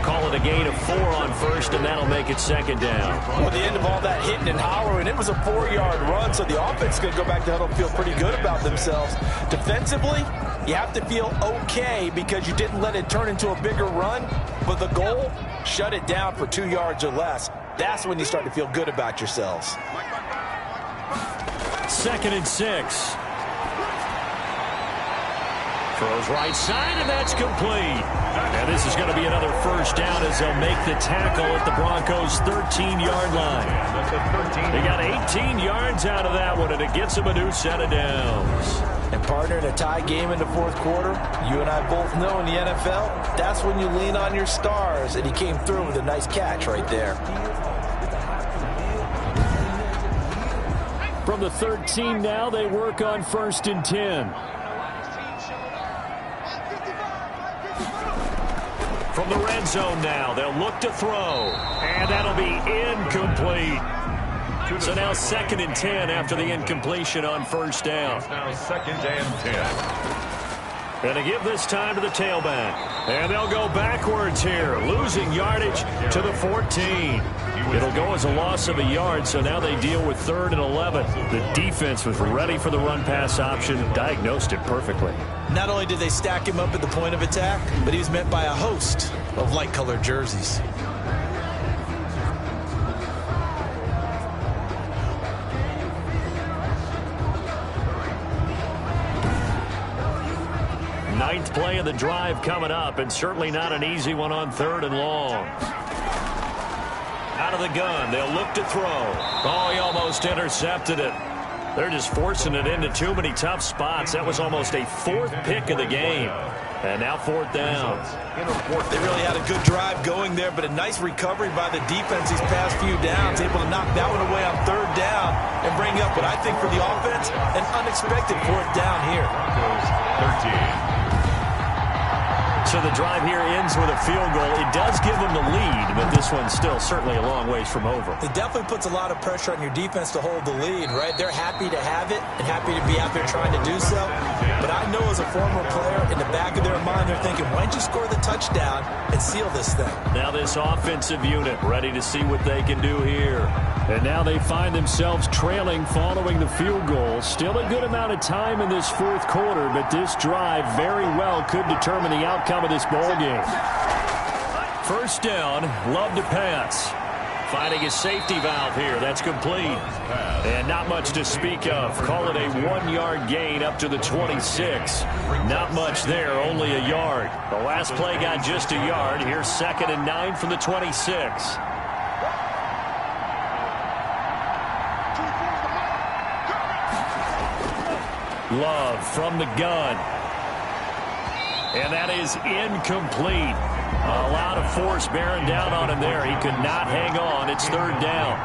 Call it a gain of 4 on first, and that'll make it second down. Well, at the end of all that hitting and hollering, it was a 4-yard run, so the offense is going to go back to huddle and feel pretty good about themselves. Defensively, you have to feel okay because you didn't let it turn into a bigger run, but the goal, shut it down for 2 yards or less. That's when you start to feel good about yourselves. 2nd and 6. Throws right side, and that's complete. And this is going to be another first down as they'll make the tackle at the Broncos' 13-yard line. They got 18 yards out of that one, and it gets them a new set of downs. And partner, in a tie game in the fourth quarter, you and I both know in the NFL, that's when you lean on your stars, and he came through with a nice catch right there. From the 13 now, they work on 1st and 10. From the red zone now, they'll look to throw, and that'll be incomplete. So now 2nd and 10 after the incompletion on first down. Now 2nd and 10. And to give this time to the tailback. And they'll go backwards here, losing yardage to the 14. It'll go as a loss of a yard, so now they deal with 3rd and 11. The defense was ready for the run-pass option, diagnosed it perfectly. Not only did they stack him up at the point of attack, but he was met by a host of light-colored jerseys. Ninth play of the drive coming up, and certainly not an easy one on 3rd and long. Out of the gun, they'll look to throw. Oh, he almost intercepted it. They're just forcing it into too many tough spots. That was almost a 4th pick of the game. And now 4th down. They really had a good drive going there, but a nice recovery by the defense these past few downs, able to knock that one away on 3rd down and bring up what I think for the offense, an unexpected 4th down here. 13. So the drive here ends with a field goal. It does give them the lead, but this one's still certainly a long ways from over. It definitely puts a lot of pressure on your defense to hold the lead, right? They're happy to have it and happy to be out there trying to do so. But I know as a former player, in the back of their mind, they're thinking, why don't you score the touchdown and seal this thing? Now this offensive unit ready to see what they can do here. And now they find themselves trailing following the field goal. Still a good amount of time in this fourth quarter, but this drive very well could determine the outcome of this ball game. First down, Love to pass. Finding his safety valve here. That's complete. And not much to speak of. Call it a 1-yard gain up to the 26. Not much there, only a yard. The last play got just a yard. Here's 2nd and 9 from the 26. Love from the gun. And that is incomplete. A lot of force bearing down on him there. He could not hang on. It's 3rd down.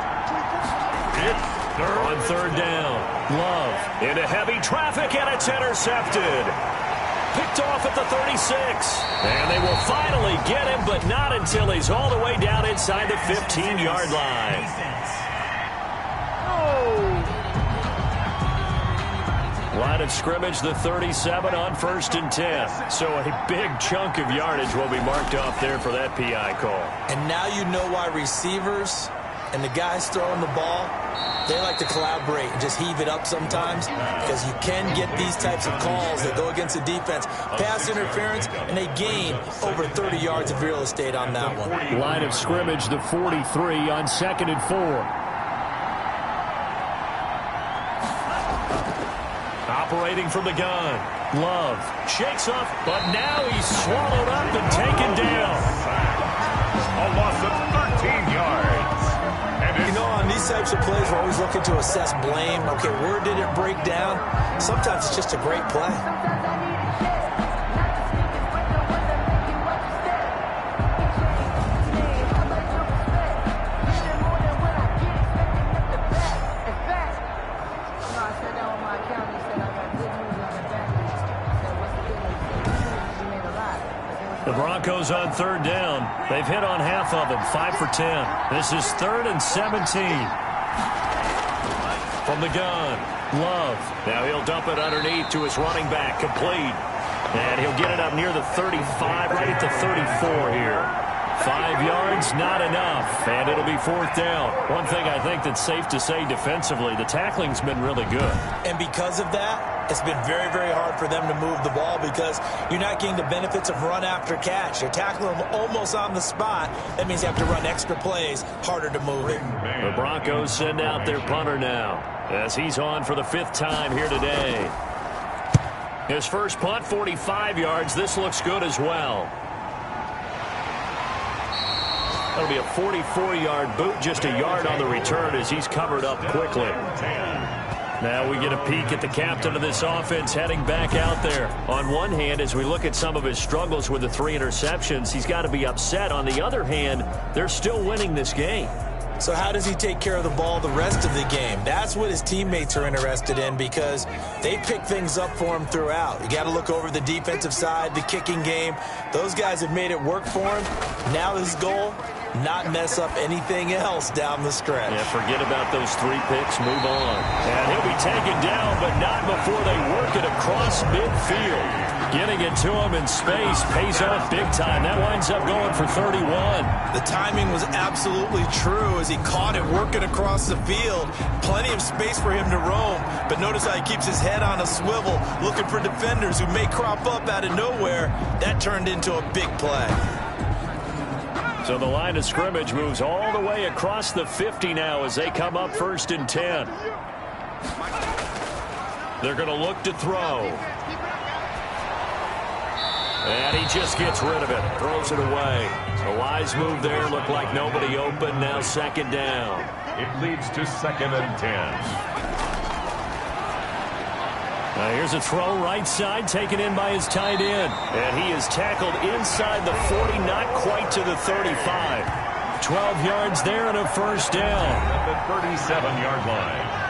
On 3rd down, Love into heavy traffic, and it's intercepted. Picked off at the 36. And they will finally get him, but not until he's all the way down inside the 15-yard line. Line of scrimmage, the 37 on 1st and 10. So a big chunk of yardage will be marked off there for that PI call. And now you know why receivers and the guys throwing the ball, they like to collaborate and just heave it up sometimes, because you can get these types of calls that go against the defense. Pass interference, and they gain over 30 yards of real estate on that one. Line of scrimmage, the 43 on 2nd and 4. Operating from the gun. Love shakes off, but now he's swallowed up and taken down. A loss of 13 yards. And you know, on these types of plays, we're always looking to assess blame. Okay, where did it break down? Sometimes it's just a great play. The Broncos on 3rd down. They've hit on half of them, 5 for 10. This is 3rd and 17. From the gun, Love. Now he'll dump it underneath to his running back, complete. And he'll get it up near the 35, right at the 34 here. 5 yards, not enough, and it'll be 4th down. One thing I think that's safe to say defensively, the tackling's been really good. And because of that, it's been very, very hard for them to move the ball, because you're not getting the benefits of run after catch. You're tackling them almost on the spot. That means you have to run extra plays, harder to move it. The Broncos send out their punter now, as he's on for the 5th time here today. His first punt, 45 yards. This looks good as well. That'll be a 44-yard boot, just a yard on the return as he's covered up quickly. Now we get a peek at the captain of this offense heading back out there. On one hand, as we look at some of his struggles with the 3 interceptions, he's got to be upset. On the other hand, they're still winning this game. So how does he take care of the ball the rest of the game? That's what his teammates are interested in, because they pick things up for him throughout. You got to look over the defensive side, the kicking game. Those guys have made it work for him. Now his goal, not mess up anything else down the stretch. Yeah, forget about those 3 picks, move on. And he'll be taken down, but not before they work it across midfield. Getting it to him in space pays off big time. That winds up going for 31. The timing was absolutely true as he caught it working across the field. Plenty of space for him to roam, but notice how he keeps his head on a swivel, looking for defenders who may crop up out of nowhere. That turned into a big play. So the line of scrimmage moves all the way across the 50 now as they come up 1st and 10. They're going to look to throw. And he just gets rid of it, throws it away. A wise move there, looked like nobody open, now 2nd down. it leads to 2nd and 10. Now here's a throw right side taken in by his tight end. And he is tackled inside the 40, not quite to the 35. 12 yards there and a 1st down. At the 37-yard line.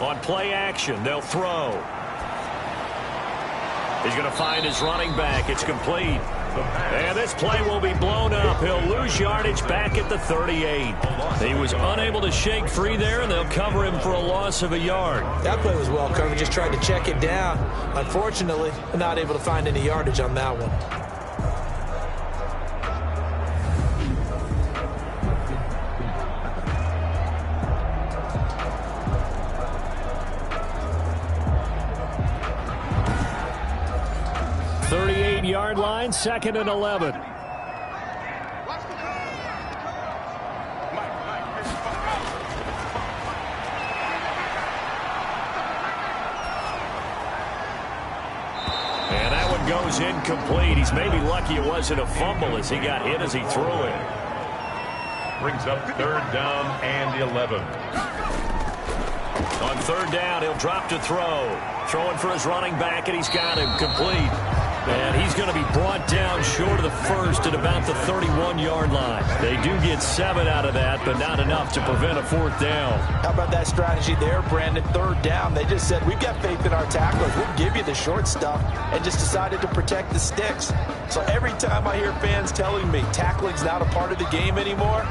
On play action, they'll throw. He's going to find his running back. It's complete. And this play will be blown up. He'll lose yardage back at the 38. He was unable to shake free there, and they'll cover him for a loss of a yard. That play was well covered. Just tried to check it down. Unfortunately, not able to find any yardage on that one. Yard line, 2nd and 11. And that one goes incomplete. He's maybe lucky it wasn't a fumble as he got hit as he threw it. Brings up 3rd down and 11. On 3rd down, he'll drop to throw. Throwing for his running back, and he's got him complete. And he's going to be brought down short of the first at about the 31-yard line. They do get 7 out of that, but not enough to prevent a 4th down. How about that strategy there, Brandon? 3rd down. They just said, we've got faith in our tacklers. We'll give you the short stuff, and just decided to protect the sticks. So every time I hear fans telling me tackling's not a part of the game anymore,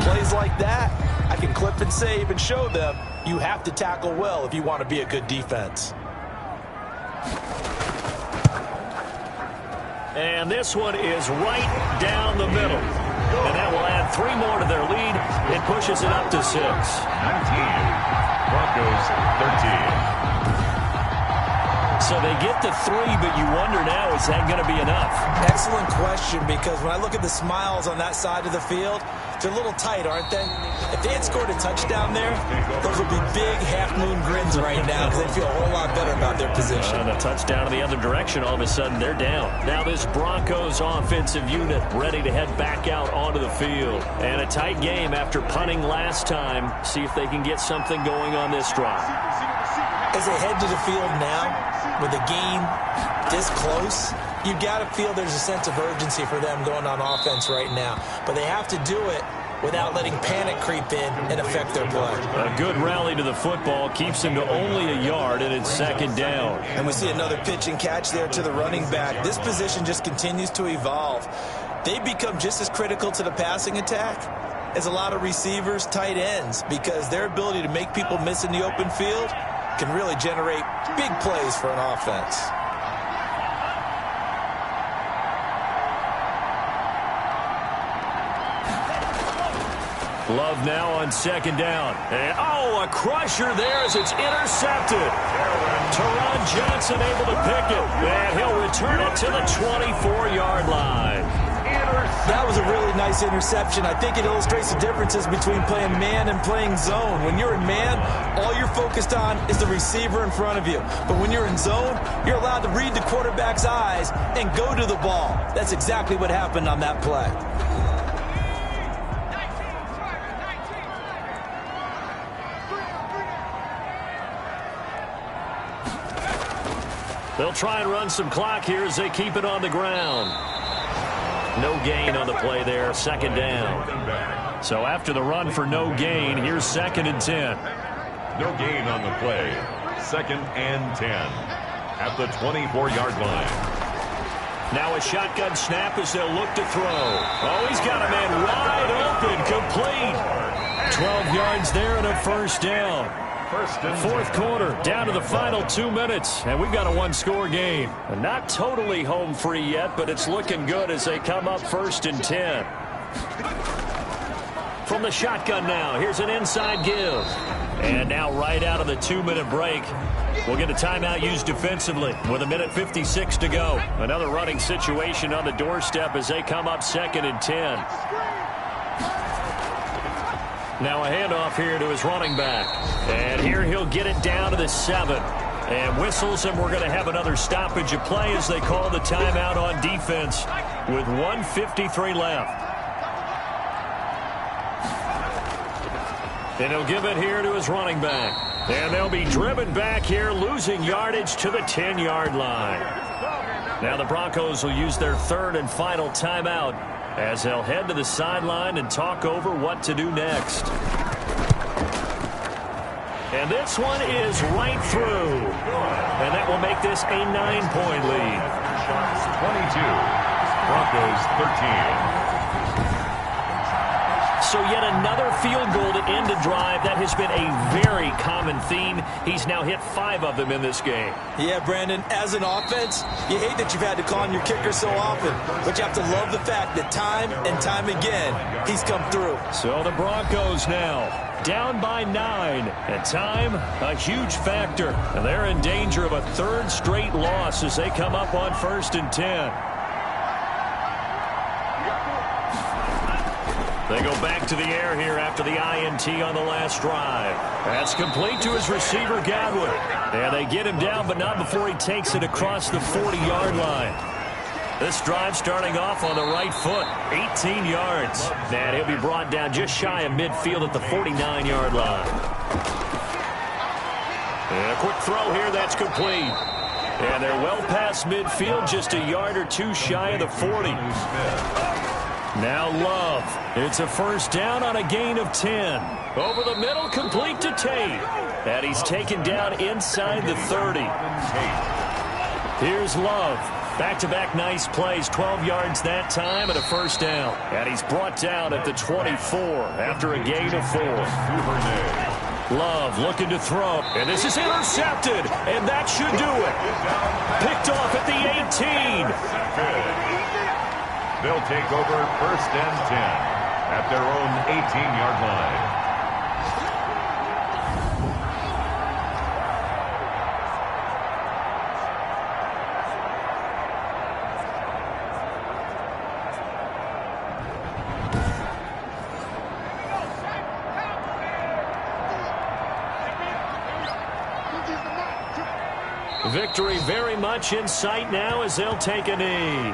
plays like that, I can clip and save and show them you have to tackle well if you want to be a good defense. And this one is right down the middle. And that will add 3 more to their lead. It pushes it up to 6. 19. Broncos 13. So they get the 3, but you wonder now, is that going to be enough? Excellent question, because when I look at the smiles on that side of the field, they're a little tight, aren't they? If they had scored a touchdown there, those would be big half-moon grins right now because they feel a whole lot better about their position. And a touchdown in the other direction, all of a sudden they're down. Now this Broncos offensive unit ready to head back out onto the field. And a tight game after punting last time. See if they can get something going on this drive. As they head to the field now, with the game this close, you got to feel there's a sense of urgency for them going on offense right now. But they have to do it without letting panic creep in and affect their play. A good rally to the football keeps them to only a yard, and it's 2nd down. And we see another pitch and catch there to the running back. This position just continues to evolve. They become just as critical to the passing attack as a lot of receivers, tight ends, because their ability to make people miss in the open field can really generate big plays for an offense. Love now on 2nd down. And, a crusher there as it's intercepted. Teron Johnson able to pick it. And he'll return it to the 24-yard line. That was a really nice interception. I think it illustrates the differences between playing man and playing zone. When you're in man, all you're focused on is the receiver in front of you. But when you're in zone, you're allowed to read the quarterback's eyes and go to the ball. That's exactly what happened on that play. They'll try and run some clock here as they keep it on the ground. No gain on the play there, 2nd down. So after the run for no gain, here's 2nd and 10. No gain on the play. 2nd and 10 at the 24-yard line. Now a shotgun snap as they'll look to throw. Oh, he's got a man wide open, complete. 12 yards there and a 1st down. 4th quarter, down to the final 2 minutes, and we've got a 1-score game. And not totally home free yet, but it's looking good as they come up 1st and 10. From the shotgun now, here's an inside give. And now right out of the 2-minute break, we'll get a timeout used defensively with 1:56 to go. Another running situation on the doorstep as they come up 2nd and 10. Now a handoff here to his running back. And here he'll get it down to the 7. And whistles, and we're going to have another stoppage of play as they call the timeout on defense with 1:53 left. And he'll give it here to his running back. And they'll be driven back here, losing yardage to the 10-yard line. Now the Broncos will use their 3rd and final timeout as they'll head to the sideline and talk over what to do next. And this one is right through. And that will make this a 9-point lead. 22. Broncos 13. So yet another field goal to end a drive. That has been a very common theme. He's now hit 5 of them in this game. Yeah, Brandon, as an offense, you hate that you've had to call on your kicker so often. But you have to love the fact that time and time again, he's come through. So the Broncos now down by 9. And time, a huge factor. And they're in danger of a 3rd straight loss as they come up on 1st and 10. They go back to the air here after the INT on the last drive. That's complete to his receiver, Godwin. And they get him down, but not before he takes it across the 40-yard line. This drive starting off on the right foot, 18 yards. And he'll be brought down just shy of midfield at the 49-yard line. And a quick throw here, that's complete. And they're well past midfield, just a yard or two shy of the 40. Now Love. It's a 1st down on a gain of 10. Over the middle, complete to Tate. And he's taken down inside the 30. Here's Love. Back-to-back nice plays, 12 yards that time and a 1st down. And he's brought down at the 24 after a gain of 4. Love looking to throw. And this is intercepted. And that should do it. Picked off at the 18. They'll take over 1st and 10 at their own 18-yard line. Victory very much in sight now as they'll take a knee.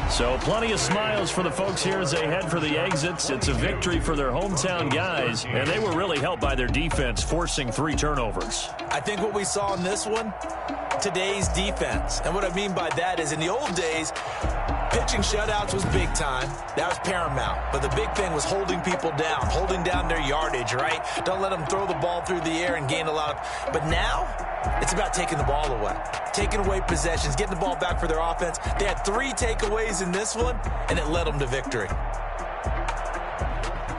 So plenty of smiles for the folks here as they head for the exits. It's a victory for their hometown guys, and they were really helped by their defense, forcing 3 turnovers. I think what we saw in this one, today's defense. And what I mean by that is in the old days, pitching shutouts was big time. That was paramount. But the big thing was holding people down, holding down their yardage, right? Don't let them throw the ball through the air and gain a lot of... But now, it's about taking the ball away. Taking away possessions, getting the ball back for their offense. They had 3 takeaways in this one, and it led them to victory.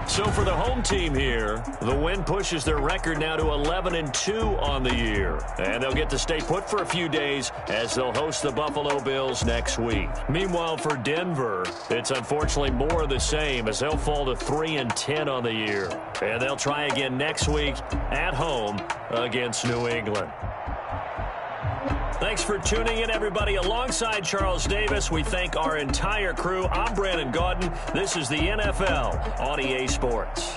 So for the home team here, the win pushes their record now to 11-2 on the year. And they'll get to stay put for a few days as they'll host the Buffalo Bills next week. Meanwhile, for Denver, it's unfortunately more of the same as they'll fall to 3-10 on the year. And they'll try again next week at home against New England. Thanks for tuning in, everybody. Alongside Charles Davis, we thank our entire crew. I'm Brandon Gaudin. This is the NFL on EA Sports.